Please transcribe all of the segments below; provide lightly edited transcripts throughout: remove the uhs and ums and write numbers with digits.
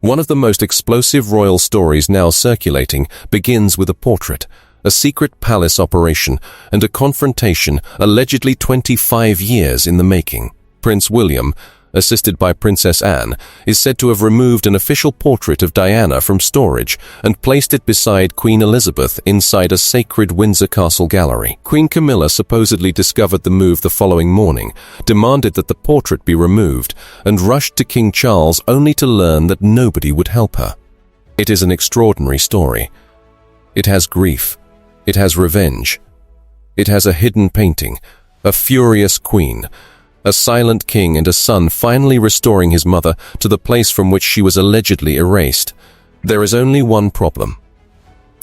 One of the most explosive royal stories now circulating begins with a portrait, a secret palace operation, and a confrontation allegedly 25 years in the making. Prince William, assisted by Princess Anne, is said to have removed an official portrait of Diana from storage and placed it beside Queen Elizabeth inside a sacred Windsor Castle gallery. Queen Camilla supposedly discovered the move the following morning, demanded that the portrait be removed, and rushed to King Charles only to learn that nobody would help her. It is an extraordinary story. It has grief. It has revenge. It has a hidden painting, a furious queen, a silent king, and a son finally restoring his mother to the place from which she was allegedly erased. There is only one problem.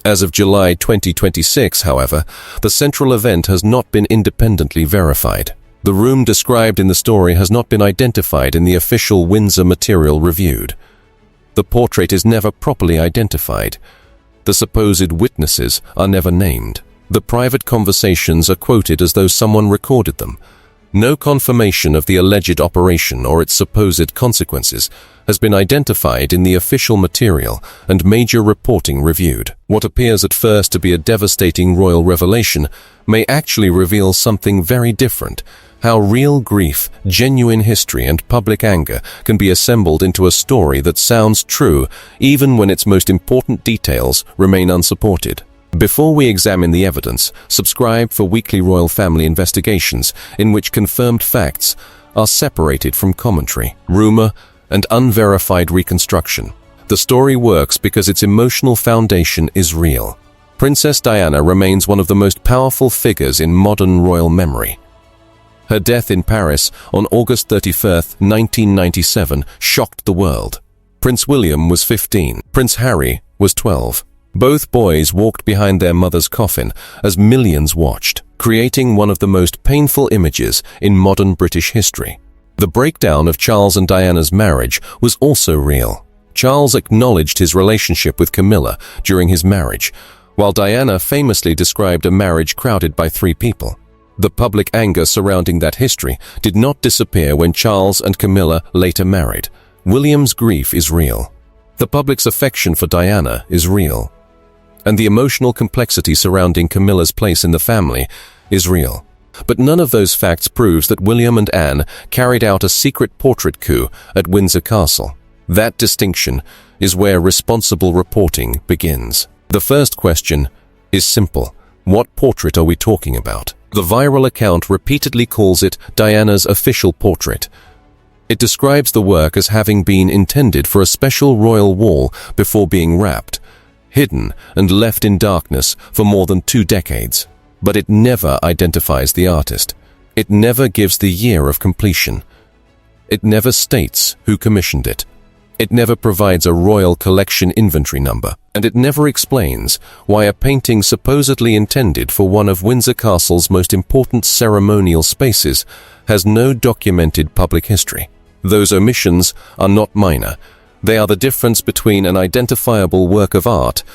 As of July 2026, however, the central event has not been independently verified. The room described in the story has not been identified in the official Windsor material reviewed. The portrait is never properly identified. The supposed witnesses are never named. The private conversations are quoted as though someone recorded them. No confirmation of the alleged operation or its supposed consequences has been identified in the official material and major reporting reviewed. What appears at first to be a devastating royal revelation may actually reveal something very different: how real grief, genuine history, and public anger can be assembled into a story that sounds true even when its most important details remain unsupported. Before we examine the evidence, subscribe for weekly royal family investigations in which confirmed facts are separated from commentary, rumor, and unverified reconstruction. The story works because its emotional foundation is real. Princess Diana remains one of the most powerful figures in modern royal memory. Her death in Paris on August 31, 1997, shocked the world. Prince William was 15. Prince Harry was 12. Both boys walked behind their mother's coffin as millions watched, creating one of the most painful images in modern British history. The breakdown of Charles and Diana's marriage was also real. Charles acknowledged his relationship with Camilla during his marriage, while Diana famously described a marriage crowded by 3 people. The public anger surrounding that history did not disappear when Charles and Camilla later married. William's grief is real. The public's affection for Diana is real. And the emotional complexity surrounding Camilla's place in the family is real. But none of those facts proves that William and Anne carried out a secret portrait coup at Windsor Castle. That distinction is where responsible reporting begins. The first question is simple. What portrait are we talking about? The viral account repeatedly calls it Diana's official portrait. It describes the work as having been intended for a special royal wall before being wrapped, hidden and left in darkness for more than 2 decades. But it never identifies the artist. It never gives the year of completion. It never states who commissioned it. It never provides a royal collection inventory number. And it never explains why a painting supposedly intended for one of Windsor Castle's most important ceremonial spaces has no documented public history. Those omissions are not minor. They are the difference between an identifiable work of art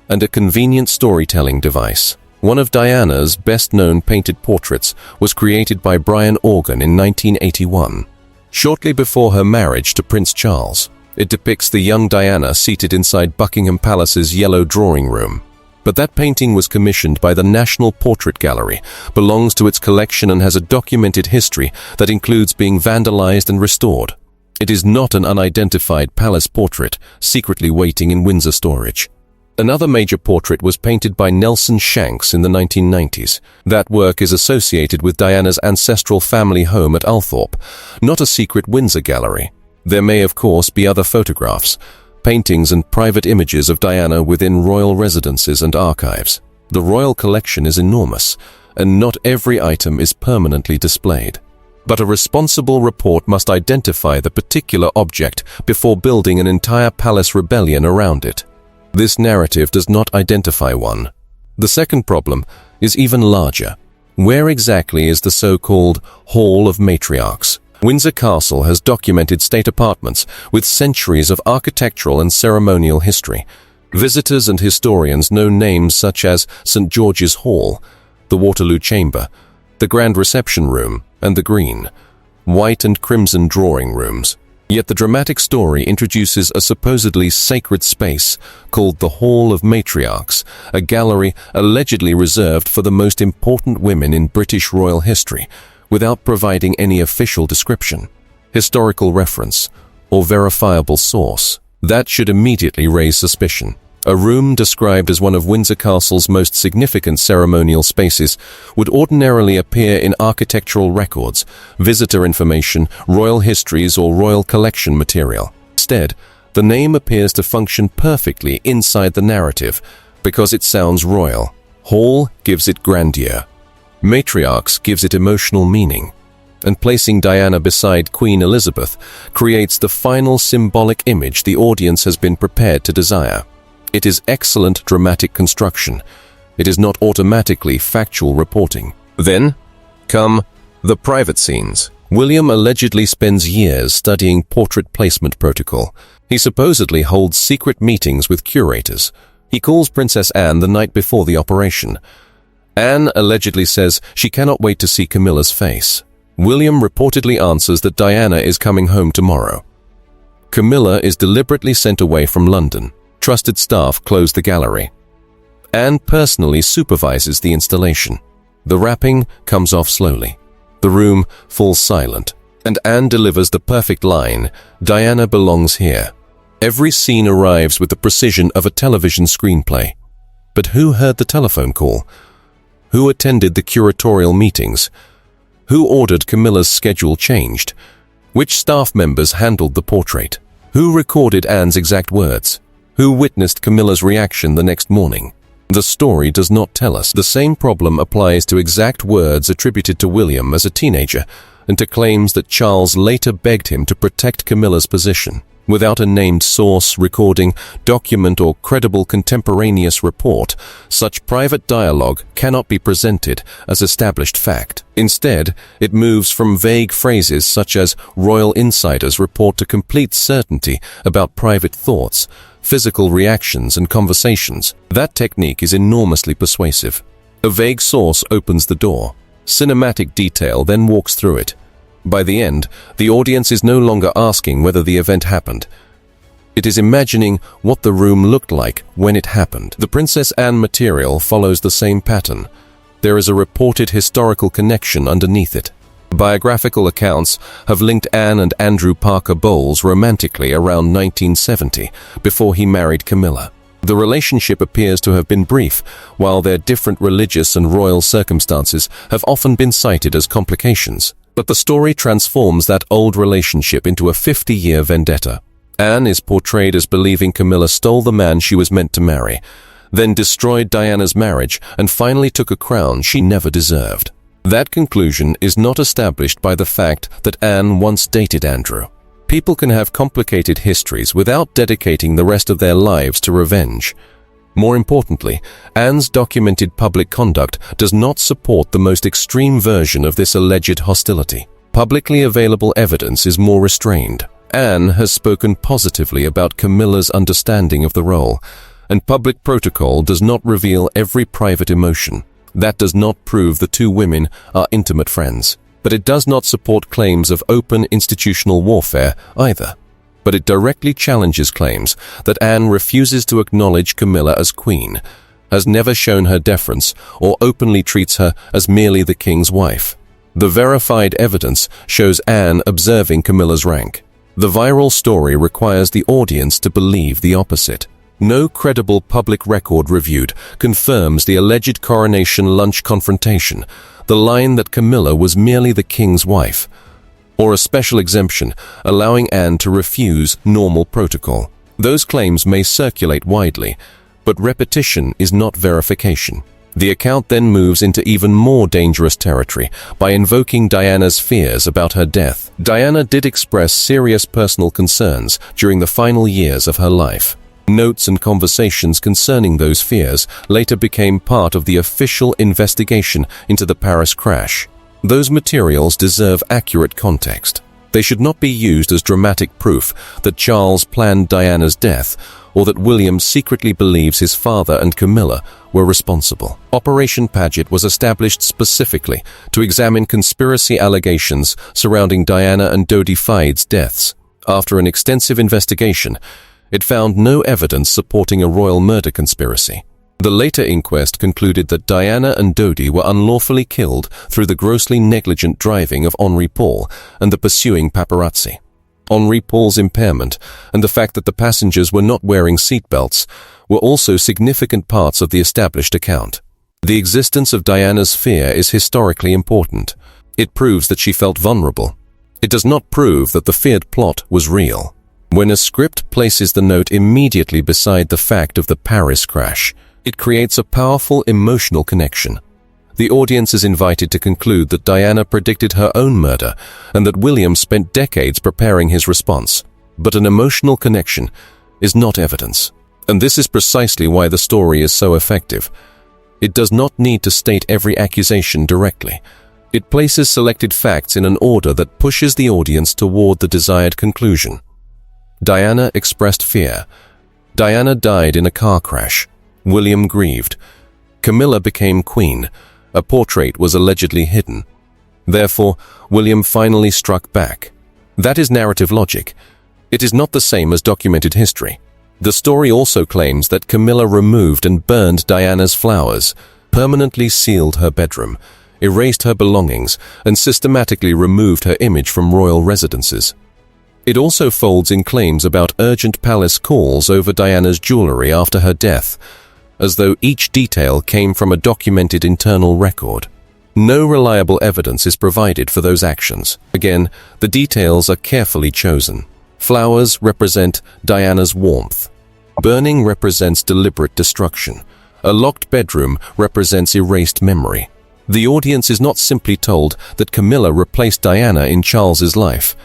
and a convenient storytelling device. One of Diana's best-known painted portraits was created by Brian Organ in 1981, shortly before her marriage to Prince Charles. It depicts the young Diana seated inside Buckingham Palace's yellow drawing room. But that painting was commissioned by the National Portrait Gallery, belongs to its collection, and has a documented history that includes being vandalized and restored. It is not an unidentified palace portrait secretly waiting in Windsor storage. Another major portrait was painted by Nelson Shanks in the 1990s. That work is associated with Diana's ancestral family home at Althorpe, not a secret Windsor gallery. There may, of course, be other photographs, paintings and private images of Diana within royal residences and archives. The royal collection is enormous, and not every item is permanently displayed. But a responsible report must identify the particular object before building an entire palace rebellion around it. This narrative does not identify one. The second problem is even larger. Where exactly is the so-called Hall of Matriarchs? Windsor Castle has documented state apartments with centuries of architectural and ceremonial history. Visitors and historians know names such as St. George's Hall, the Waterloo Chamber, the Grand Reception Room, and the Green, white and crimson drawing rooms. Yet the dramatic story introduces a supposedly sacred space called the Hall of Matriarchs, a gallery allegedly reserved for the most important women in British royal history, without providing any official description, historical reference, or verifiable source. That should immediately raise suspicion. A room described as one of Windsor Castle's most significant ceremonial spaces would ordinarily appear in architectural records, visitor information, royal histories, or royal collection material. Instead, the name appears to function perfectly inside the narrative because it sounds royal. Hall gives it grandeur. Matriarchs gives it emotional meaning. And placing Diana beside Queen Elizabeth creates the final symbolic image the audience has been prepared to desire. It is excellent dramatic construction. It is not automatically factual reporting. Then come the private scenes. William allegedly spends years studying portrait placement protocol. He supposedly holds secret meetings with curators. He calls Princess Anne the night before the operation. Anne allegedly says she cannot wait to see Camilla's face. William reportedly answers that Diana is coming home tomorrow. Camilla is deliberately sent away from London. Trusted staff close the gallery. Anne personally supervises the installation. The wrapping comes off slowly. The room falls silent, and Anne delivers the perfect line, "Diana belongs here." Every scene arrives with the precision of a television screenplay. But who heard the telephone call? Who attended the curatorial meetings? Who ordered Camilla's schedule changed? Which staff members handled the portrait? Who recorded Anne's exact words? Who witnessed Camilla's reaction the next morning? The story does not tell us. The same problem applies to exact words attributed to William as a teenager and to claims that Charles later begged him to protect Camilla's position. Without a named source, recording, document, or credible contemporaneous report, such private dialogue cannot be presented as established fact. Instead, it moves from vague phrases such as royal insiders report to complete certainty about private thoughts, physical reactions, and conversations. That technique is enormously persuasive. A vague source opens the door. Cinematic detail then walks through it. By the end, the audience is no longer asking whether the event happened. It is imagining what the room looked like when it happened. The Princess Anne material follows the same pattern. There is a reported historical connection underneath it. Biographical accounts have linked Anne and Andrew Parker Bowles romantically around 1970, before he married Camilla. The relationship appears to have been brief, while their different religious and royal circumstances have often been cited as complications. But the story transforms that old relationship into a 50-year vendetta. Anne is portrayed as believing Camilla stole the man she was meant to marry, then destroyed Diana's marriage and finally took a crown she never deserved. That conclusion is not established by the fact that Anne once dated Andrew. People can have complicated histories without dedicating the rest of their lives to revenge. More importantly, Anne's documented public conduct does not support the most extreme version of this alleged hostility. Publicly available evidence is more restrained. Anne has spoken positively about Camilla's understanding of the role, and public protocol does not reveal every private emotion. That does not prove the two women are intimate friends, but it does not support claims of open institutional warfare either. But it directly challenges claims that Anne refuses to acknowledge Camilla as queen, has never shown her deference, or openly treats her as merely the king's wife. The verified evidence shows Anne observing Camilla's rank. The viral story requires the audience to believe the opposite. No credible public record reviewed confirms the alleged coronation lunch confrontation, the line that Camilla was merely the king's wife, or a special exemption allowing Anne to refuse normal protocol. Those claims may circulate widely, but repetition is not verification. The account then moves into even more dangerous territory by invoking Diana's fears about her death. Diana did express serious personal concerns during the final years of her life. Notes and conversations concerning those fears later became part of the official investigation into the Paris crash. Those materials deserve accurate context. They should not be used as dramatic proof that Charles planned Diana's death or that William secretly believes his father and Camilla were responsible. Operation Paget was established specifically to examine conspiracy allegations surrounding Diana and Dodi Fayed's deaths. After an extensive investigation, it found no evidence supporting a royal murder conspiracy. The later inquest concluded that Diana and Dodi were unlawfully killed through the grossly negligent driving of Henri Paul and the pursuing paparazzi. Henri Paul's impairment and the fact that the passengers were not wearing seatbelts were also significant parts of the established account. The existence of Diana's fear is historically important. It proves that she felt vulnerable. It does not prove that the feared plot was real. When a script places the note immediately beside the fact of the Paris crash, it creates a powerful emotional connection. The audience is invited to conclude that Diana predicted her own murder and that William spent decades preparing his response. But an emotional connection is not evidence. And this is precisely why the story is so effective. It does not need to state every accusation directly. It places selected facts in an order that pushes the audience toward the desired conclusion. Diana expressed fear. Diana died in a car crash. William grieved. Camilla became queen. A portrait was allegedly hidden. Therefore, William finally struck back. That is narrative logic. It is not the same as documented history. The story also claims that Camilla removed and burned Diana's flowers, permanently sealed her bedroom, erased her belongings, and systematically removed her image from royal residences. It also folds in claims about urgent palace calls over Diana's jewelry after her death, as though each detail came from a documented internal record. No reliable evidence is provided for those actions. Again, the details are carefully chosen. Flowers represent Diana's warmth. Burning represents deliberate destruction. A locked bedroom represents erased memory. The audience is not simply told that Camilla replaced Diana in Charles's life.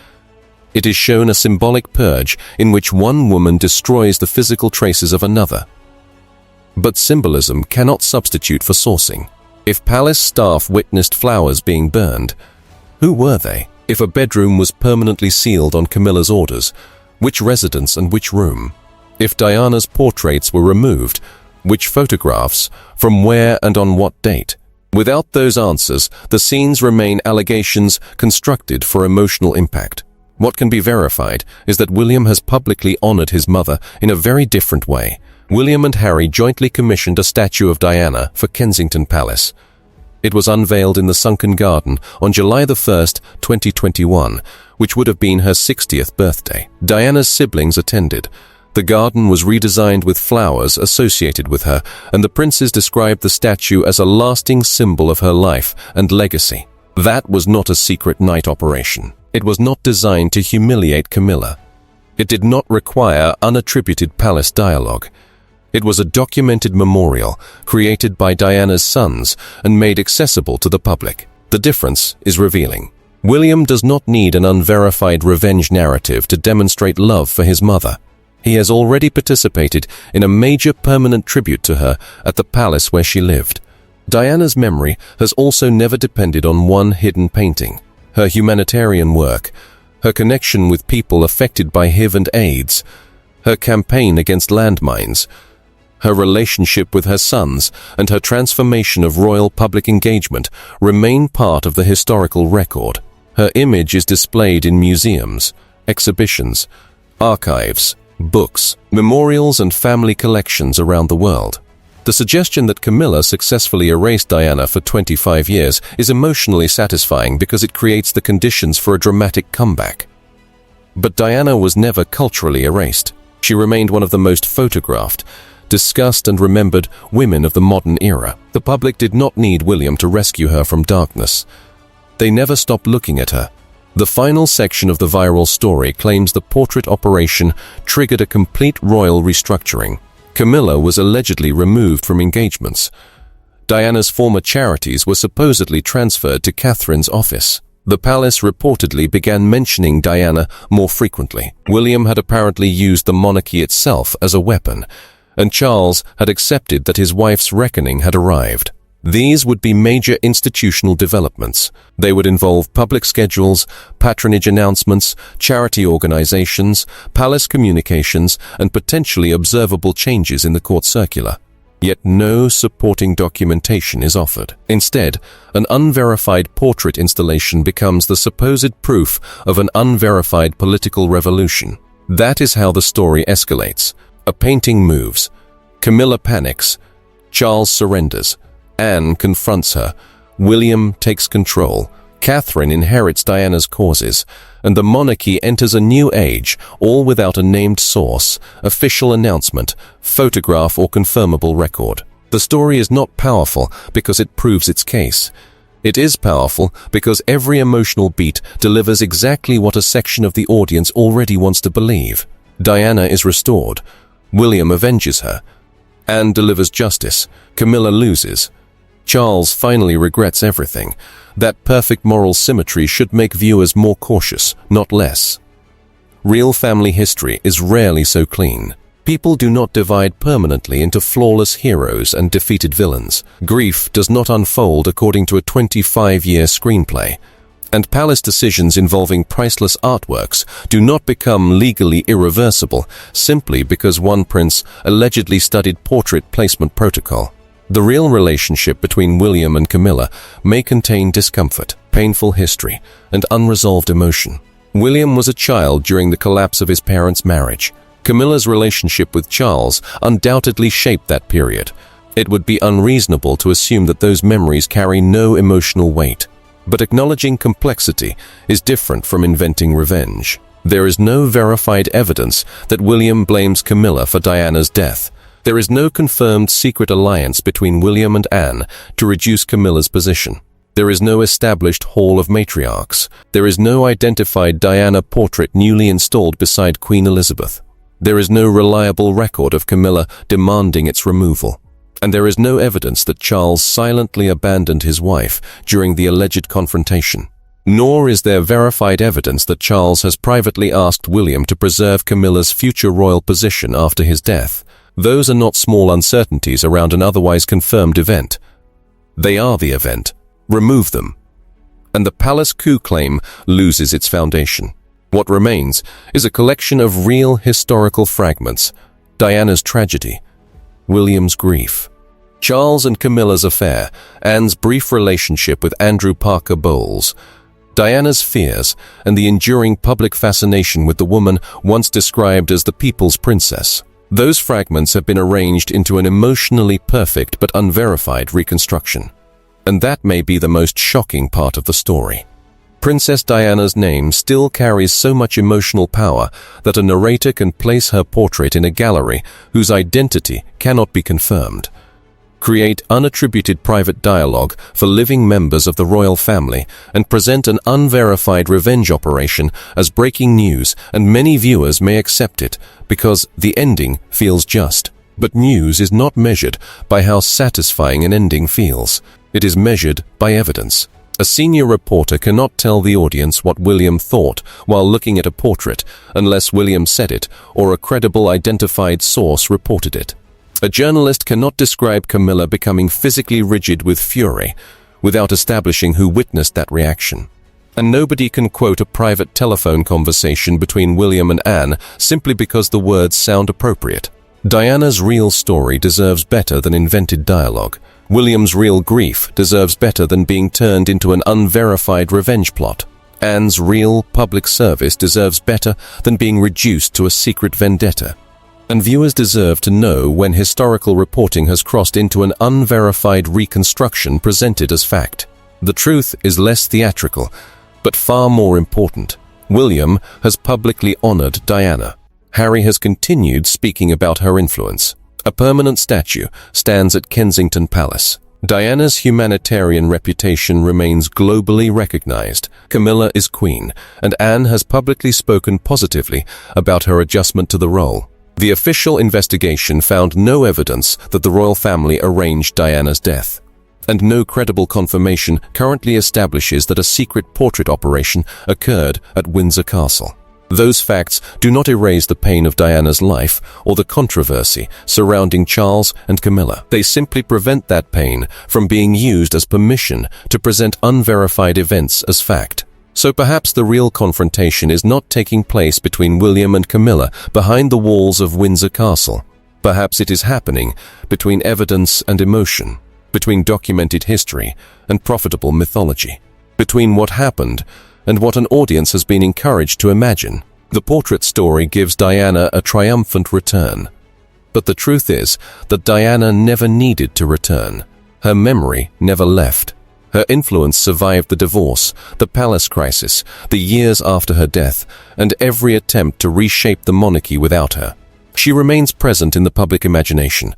It is shown a symbolic purge in which one woman destroys the physical traces of another. But symbolism cannot substitute for sourcing. If palace staff witnessed flowers being burned, who were they? If a bedroom was permanently sealed on Camilla's orders, which residence and which room? If Diana's portraits were removed, which photographs, from where and on what date? Without those answers, the scenes remain allegations constructed for emotional impact. What can be verified is that William has publicly honored his mother in a very different way. William and Harry jointly commissioned a statue of Diana for Kensington Palace. It was unveiled in the sunken garden on July 1st, 2021, which would have been her 60th birthday. Diana's siblings attended. The garden was redesigned with flowers associated with her, and the princes described the statue as a lasting symbol of her life and legacy. That was not a secret night operation. It was not designed to humiliate Camilla. It did not require unattributed palace dialogue. It was a documented memorial created by Diana's sons and made accessible to the public. The difference is revealing. William does not need an unverified revenge narrative to demonstrate love for his mother. He has already participated in a major permanent tribute to her at the palace where she lived. Diana's memory has also never depended on one hidden painting. Her humanitarian work, her connection with people affected by HIV and AIDS, her campaign against landmines, her relationship with her sons, and her transformation of royal public engagement remain part of the historical record. Her image is displayed in museums, exhibitions, archives, books, memorials, and family collections around the world. The suggestion that Camilla successfully erased Diana for 25 years is emotionally satisfying because it creates the conditions for a dramatic comeback. But Diana was never culturally erased. She remained one of the most photographed, discussed, and remembered women of the modern era. The public did not need William to rescue her from darkness. They never stopped looking at her. The final section of the viral story claims the portrait operation triggered a complete royal restructuring. Camilla was allegedly removed from engagements. Diana's former charities were supposedly transferred to Catherine's office. The palace reportedly began mentioning Diana more frequently. William had apparently used the monarchy itself as a weapon, and Charles had accepted that his wife's reckoning had arrived. These would be major institutional developments. They would involve public schedules, patronage announcements, charity organizations, palace communications, and potentially observable changes in the court circular. yet no supporting documentation is offered. Instead, an unverified portrait installation becomes the supposed proof of an unverified political revolution. That is how the story escalates. A painting moves. Camilla panics. Charles surrenders. Anne confronts her. William takes control. Catherine inherits Diana's causes, and the monarchy enters a new age, all without a named source, official announcement, photograph, or confirmable record. The story is not powerful because it proves its case. It is powerful because every emotional beat delivers exactly what a section of the audience already wants to believe. Diana is restored. William avenges her. Anne delivers justice. Camilla loses. Charles finally regrets everything. That perfect moral symmetry should make viewers more cautious, not less. Real family history is rarely so clean. People do not divide permanently into flawless heroes and defeated villains. Grief does not unfold according to a 25-year screenplay. And palace decisions involving priceless artworks do not become legally irreversible simply because one prince allegedly studied portrait placement protocol. The real relationship between William and Camilla may contain discomfort, painful history, and unresolved emotion. William was a child during the collapse of his parents' marriage. Camilla's relationship with Charles undoubtedly shaped that period. It would be unreasonable to assume that those memories carry no emotional weight. But acknowledging complexity is different from inventing revenge. There is no verified evidence that William blames Camilla for Diana's death. There is no confirmed secret alliance between William and Anne to reduce Camilla's position. There is no established Hall of Matriarchs. There is no identified Diana portrait newly installed beside Queen Elizabeth. There is no reliable record of Camilla demanding its removal. And there is no evidence that Charles silently abandoned his wife during the alleged confrontation. Nor is there verified evidence that Charles has privately asked William to preserve Camilla's future royal position after his death. Those are not small uncertainties around an otherwise confirmed event. They are the event. Remove them, and the palace coup claim loses its foundation. What remains is a collection of real historical fragments: Diana's tragedy, William's grief, Charles and Camilla's affair, Anne's brief relationship with Andrew Parker Bowles, Diana's fears, and the enduring public fascination with the woman once described as the people's princess. Those fragments have been arranged into an emotionally perfect but unverified reconstruction. And that may be the most shocking part of the story. Princess Diana's name still carries so much emotional power that a narrator can place her portrait in a gallery whose identity cannot be confirmed. Create unattributed private dialogue for living members of the royal family and present an unverified revenge operation as breaking news, and many viewers may accept it because the ending feels just. But news is not measured by how satisfying an ending feels. It is measured by evidence. A senior reporter cannot tell the audience what William thought while looking at a portrait unless William said it or a credible identified source reported it. A journalist cannot describe Camilla becoming physically rigid with fury without establishing who witnessed that reaction. And nobody can quote a private telephone conversation between William and Anne simply because the words sound appropriate. Diana's real story deserves better than invented dialogue. William's real grief deserves better than being turned into an unverified revenge plot. Anne's real public service deserves better than being reduced to a secret vendetta. And viewers deserve to know when historical reporting has crossed into an unverified reconstruction presented as fact. The truth is less theatrical, but far more important. William has publicly honored Diana. Harry has continued speaking about her influence. A permanent statue stands at Kensington Palace. Diana's humanitarian reputation remains globally recognized. Camilla is queen, and Anne has publicly spoken positively about her adjustment to the role. The official investigation found no evidence that the royal family arranged Diana's death, and no credible confirmation currently establishes that a secret portrait operation occurred at Windsor Castle. Those facts do not erase the pain of Diana's life or the controversy surrounding Charles and Camilla. They simply prevent that pain from being used as permission to present unverified events as fact. So perhaps the real confrontation is not taking place between William and Camilla behind the walls of Windsor Castle, Perhaps it is happening between evidence and emotion, between documented history and profitable mythology, between what happened and what an audience has been encouraged to imagine. The portrait story gives Diana a triumphant return. But the truth is that Diana never needed to return. Her memory never left. Her influence survived the divorce, the palace crisis, the years after her death, and every attempt to reshape the monarchy without her. She remains present in the public imagination,